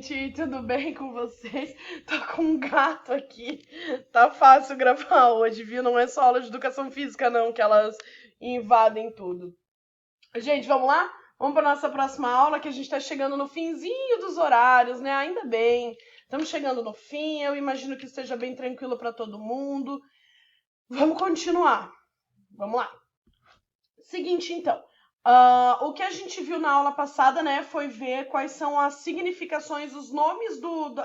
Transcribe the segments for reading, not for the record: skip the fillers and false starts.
gente, tudo bem com vocês? Tô com um gato aqui. Tá fácil gravar hoje, viu? Não é só aula de educação física, não, que elas invadem tudo. Gente, vamos lá? Vamos para nossa próxima aula, que a gente tá chegando no finzinho dos horários, né? Ainda bem. Estamos chegando no fim, eu imagino que esteja bem tranquilo para todo mundo. Vamos continuar. Vamos lá. Seguinte, então. O que a gente viu na aula passada, né, foi ver quais são as significações, os nomes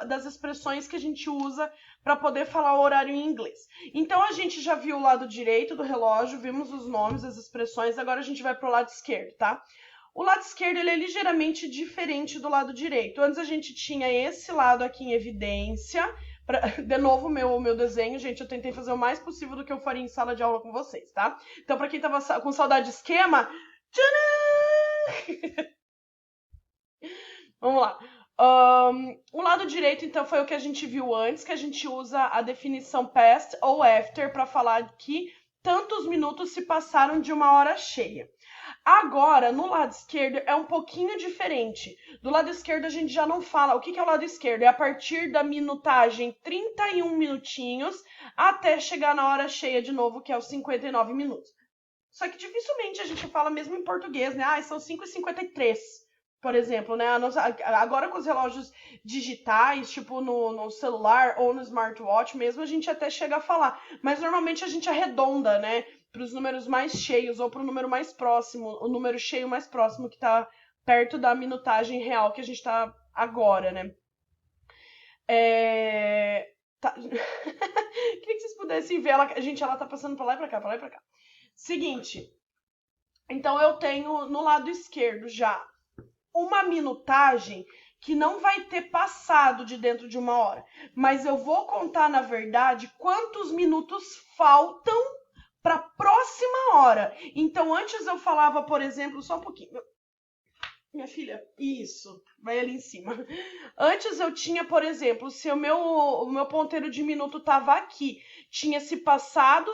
das expressões que a gente usa para poder falar o horário em inglês. Então, a gente já viu o lado direito do relógio, vimos os nomes, as expressões, agora a gente vai para o lado esquerdo, tá? O lado esquerdo ele é ligeiramente diferente do lado direito. Antes a gente tinha esse lado aqui em evidência. De novo, meu desenho, gente, eu tentei fazer o mais possível do que eu faria em sala de aula com vocês, tá? Então, para quem tava com saudade de esquema, tcharam! Vamos lá. O lado direito, então, foi o que a gente viu antes, que a gente usa a definição past ou after para falar que tantos minutos se passaram de uma hora cheia. Agora, no lado esquerdo, é um pouquinho diferente. Do lado esquerdo, a gente já não fala. O que é o lado esquerdo? É a partir da minutagem 31 minutinhos até chegar na hora cheia de novo, que é os 59 minutos. Só que dificilmente a gente fala mesmo em português, né? São 5h53, por exemplo, né? Agora com os relógios digitais, tipo no celular ou no smartwatch mesmo, a gente até chega a falar. Mas normalmente a gente arredonda, né? Para os números mais cheios ou para o número mais próximo, o número cheio mais próximo que está perto da minutagem real que a gente está agora, né? Tá. Queria que vocês pudessem ver ela. Gente, ela tá passando pra lá e pra cá, pra lá e pra cá. Seguinte. Então eu tenho no lado esquerdo já uma minutagem que não vai ter passado de dentro de uma hora. Mas eu vou contar, na verdade, quantos minutos faltam para a próxima hora. Então, antes eu falava, por exemplo, só um pouquinho. Minha filha, isso, vai ali em cima. Antes eu tinha, por exemplo, se o meu ponteiro de minuto tava aqui, tinha se passado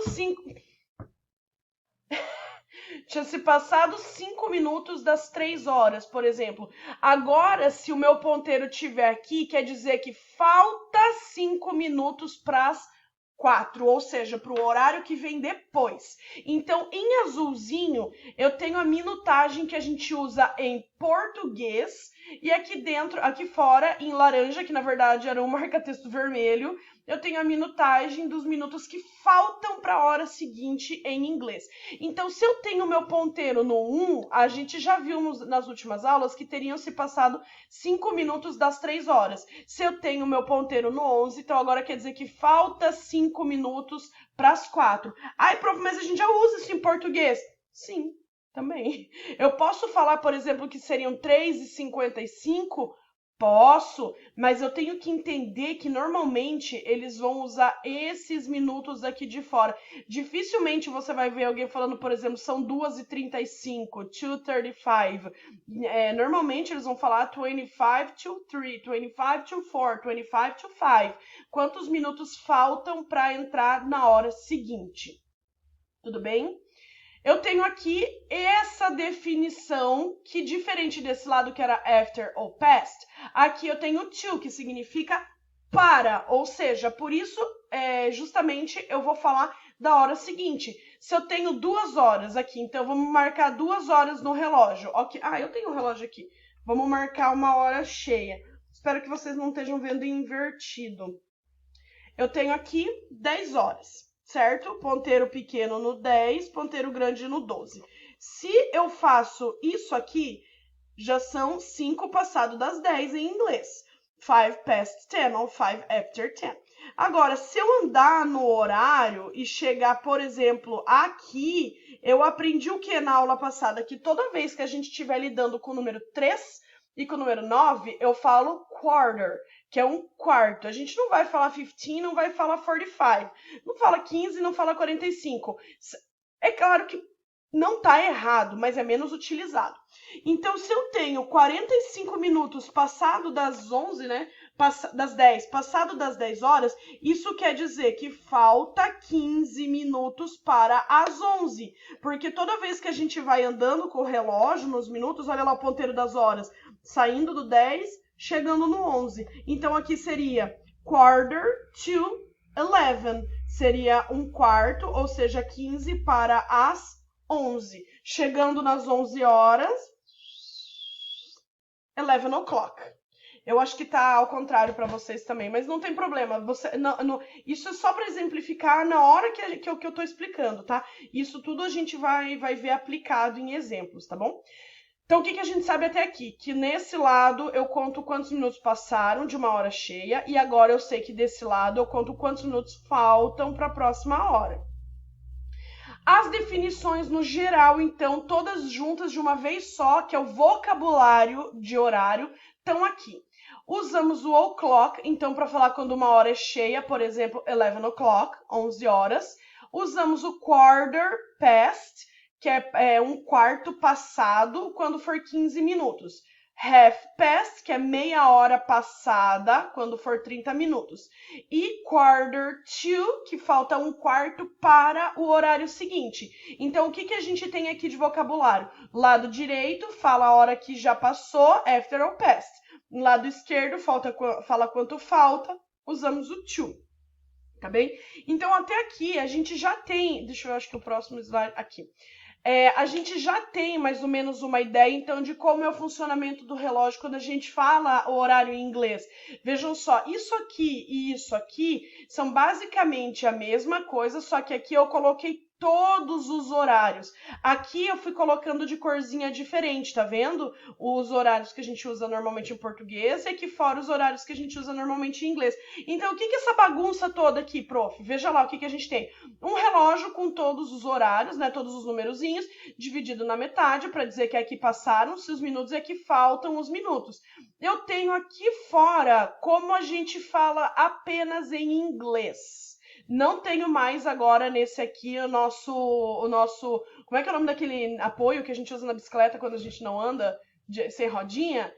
5 minutos das 3 horas, por exemplo. Agora, se o meu ponteiro estiver aqui, quer dizer que falta 5 minutos para as 4, ou seja, para o horário que vem depois. Então, em azulzinho, eu tenho a minutagem que a gente usa em português, e aqui dentro, aqui fora, em laranja, que na verdade era um marca-texto vermelho, eu tenho a minutagem dos minutos que faltam para a hora seguinte em inglês. Então, se eu tenho o meu ponteiro no 1, a gente já viu nas últimas aulas que teriam se passado 5 minutos das 3 horas. Se eu tenho o meu ponteiro no 11, então agora quer dizer que falta 5 minutos para as 4. Ai, prof, mas a gente já usa isso em português. Sim, também. Eu posso falar, por exemplo, que seriam 3h55? Posso, mas eu tenho que entender que normalmente eles vão usar esses minutos aqui de fora. Dificilmente você vai ver alguém falando, por exemplo, são 2h35, 2h35. Normalmente eles vão falar 25 to 3, 25 to 4, 25 to 5. Quantos minutos faltam para entrar na hora seguinte? Tudo bem? Eu tenho aqui essa definição, que diferente desse lado que era after ou past, aqui eu tenho to, que significa para, ou seja, por isso, justamente, eu vou falar da hora seguinte. Se eu tenho 2 horas aqui, então vamos marcar 2 horas no relógio. Okay. Eu tenho um relógio aqui. Vamos marcar uma hora cheia. Espero que vocês não estejam vendo invertido. Eu tenho aqui 10 horas. Certo? Ponteiro pequeno no 10, ponteiro grande no 12. Se eu faço isso aqui, já são 5 passado das 10 em inglês. 5 past 10 ou 5 after 10. Agora, se eu andar no horário e chegar, por exemplo, aqui, eu aprendi o que na aula passada? Que toda vez que a gente estiver lidando com o número 3 e com o número 9, eu falo quarter, que é um quarto. A gente não vai falar 15, não vai falar 45. Não fala 15, não fala 45. É claro que não está errado, mas é menos utilizado. Então, se eu tenho 45 minutos passado das 11, né? Das 10, passado das 10 horas, isso quer dizer que falta 15 minutos para as 11. Porque toda vez que a gente vai andando com o relógio nos minutos, olha lá o ponteiro das horas, saindo do 10, chegando no 11. Então, aqui seria quarter to 11. Seria um quarto, ou seja, 15 para as 11. Chegando nas 11 horas, 11 o'clock. Eu acho que tá ao contrário para vocês também, mas não tem problema. Isso é só para exemplificar na hora que eu tô explicando, tá? Isso tudo a gente vai ver aplicado em exemplos, tá bom? Então, o que a gente sabe até aqui? Que nesse lado eu conto quantos minutos passaram de uma hora cheia, e agora eu sei que desse lado eu conto quantos minutos faltam para a próxima hora. As definições no geral, então, todas juntas de uma vez só, que é o vocabulário de horário, estão aqui. Usamos o o'clock, então, para falar quando uma hora é cheia, por exemplo, 11 o'clock, 11 horas. Usamos o quarter past, que é um quarto passado, quando for 15 minutos. Half past, que é meia hora passada, quando for 30 minutos. E quarter to, que falta um quarto para o horário seguinte. Então, o que a gente tem aqui de vocabulário? Lado direito, fala a hora que já passou, after or past. Lado esquerdo, fala quanto falta, usamos o to. Tá bem? Então, até aqui, a gente já tem... Deixa eu ver, acho que o próximo slide... Aqui. A gente já tem mais ou menos uma ideia, então, de como é o funcionamento do relógio quando a gente fala o horário em inglês. Vejam só, isso aqui e isso aqui são basicamente a mesma coisa, só que aqui eu coloquei todos os horários. Aqui eu fui colocando de corzinha diferente, tá vendo? Os horários que a gente usa normalmente em português e aqui fora os horários que a gente usa normalmente em inglês. Então, o que é essa bagunça toda aqui, prof? Veja lá o que a gente tem. Um relógio com todos os horários, né? Todos os numerozinhos, dividido na metade, para dizer que aqui passaram-se os minutos e aqui faltam os minutos. Eu tenho aqui fora como a gente fala apenas em inglês. Não tenho mais agora nesse aqui o nosso... Como é que é o nome daquele apoio que a gente usa na bicicleta quando a gente não anda sem rodinha?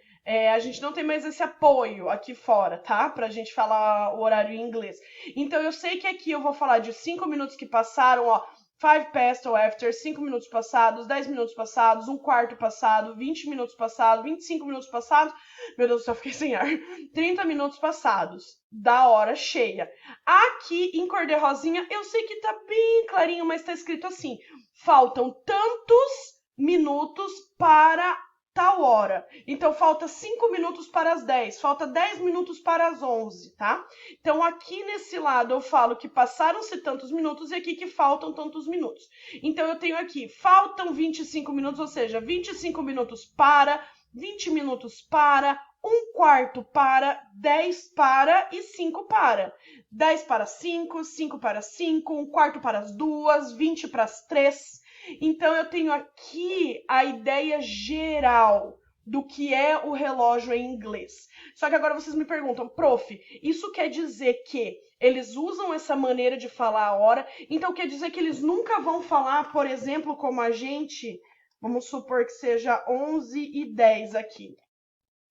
A gente não tem mais esse apoio aqui fora, tá? Pra gente falar o horário em inglês. Então, eu sei que aqui eu vou falar de 5 minutos que passaram, ó. 5 past ou after, 5 minutos passados, 10 minutos passados, um quarto passado, 20 minutos passados, 25 minutos passados. Meu Deus do céu, fiquei sem ar. 30 minutos passados da hora cheia. Aqui em cor de rosinha, eu sei que tá bem clarinho, mas tá escrito assim: faltam tantos minutos para tal hora. Então, falta 5 minutos para as 10, falta 10 minutos para as 11, tá? Então, aqui nesse lado eu falo que passaram-se tantos minutos e aqui que faltam tantos minutos. Então, eu tenho aqui, faltam 25 minutos, ou seja, 25 minutos para, 20 minutos para, um quarto para, 10 para e 5 para. 10 para 5, 5 para 5, um quarto para as 2, 20 para as 3... Então, eu tenho aqui a ideia geral do que é o relógio em inglês. Só que agora vocês me perguntam, prof, isso quer dizer que eles usam essa maneira de falar a hora? Então, quer dizer que eles nunca vão falar, por exemplo, como a gente... Vamos supor que seja 11h10 aqui.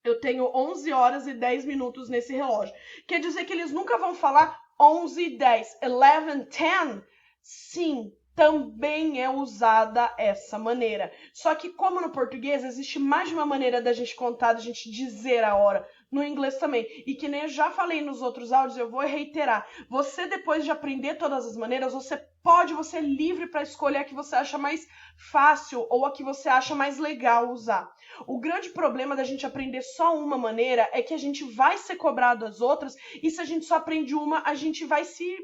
Eu tenho 11 horas e 10 minutos nesse relógio. Quer dizer que eles nunca vão falar 11h10, 11h10? Sim, também é usada essa maneira. Só que como no português existe mais de uma maneira da gente contar, da gente dizer a hora. No inglês também. E que nem eu já falei nos outros áudios, eu vou reiterar. Você, depois de aprender todas as maneiras, você é livre para escolher a que você acha mais fácil ou a que você acha mais legal usar. O grande problema da gente aprender só uma maneira é que a gente vai ser cobrado as outras, e se a gente só aprende uma, a gente vai se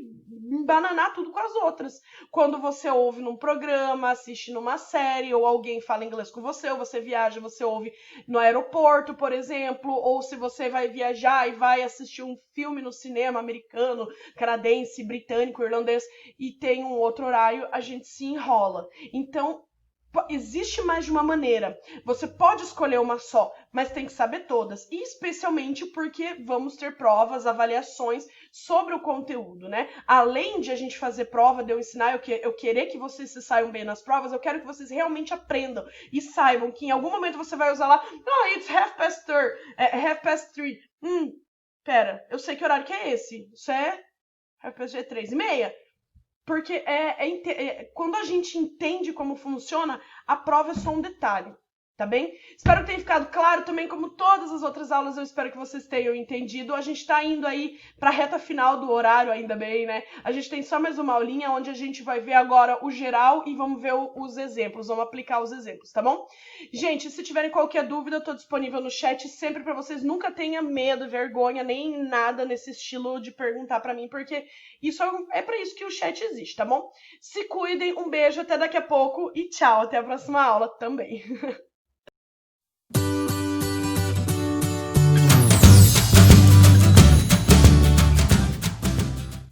embananar tudo com as outras. Quando você ouve num programa, assiste numa série, ou alguém fala inglês com você, ou você viaja, você ouve no aeroporto, por exemplo, ou se você vai viajar e vai assistir um filme no cinema americano, canadense, britânico, irlandês, e tem um outro horário, a gente se enrola. Então, existe mais de uma maneira. Você pode escolher uma só, mas tem que saber todas. E especialmente porque vamos ter provas, avaliações sobre o conteúdo, né? Além de a gente fazer prova, de eu ensinar, eu querer que vocês se saiam bem nas provas, eu quero que vocês realmente aprendam e saibam que em algum momento você vai usar lá, it's 3:30. Pera, eu sei que horário que é esse. Isso é 3:30. Porque quando a gente entende como funciona, a prova é só um detalhe. tá bem? Espero que tenha ficado claro também, como todas as outras aulas, eu espero que vocês tenham entendido. A gente tá indo aí pra reta final do horário, ainda bem, né? A gente tem só mais uma aulinha, onde a gente vai ver agora o geral e vamos ver os exemplos, vamos aplicar os exemplos, tá bom? Gente, se tiverem qualquer dúvida, eu tô disponível no chat sempre pra vocês. Nunca tenha medo, vergonha, nem nada nesse estilo de perguntar pra mim, porque isso é pra isso que o chat existe, tá bom? Se cuidem, um beijo, até daqui a pouco e tchau, até a próxima aula também.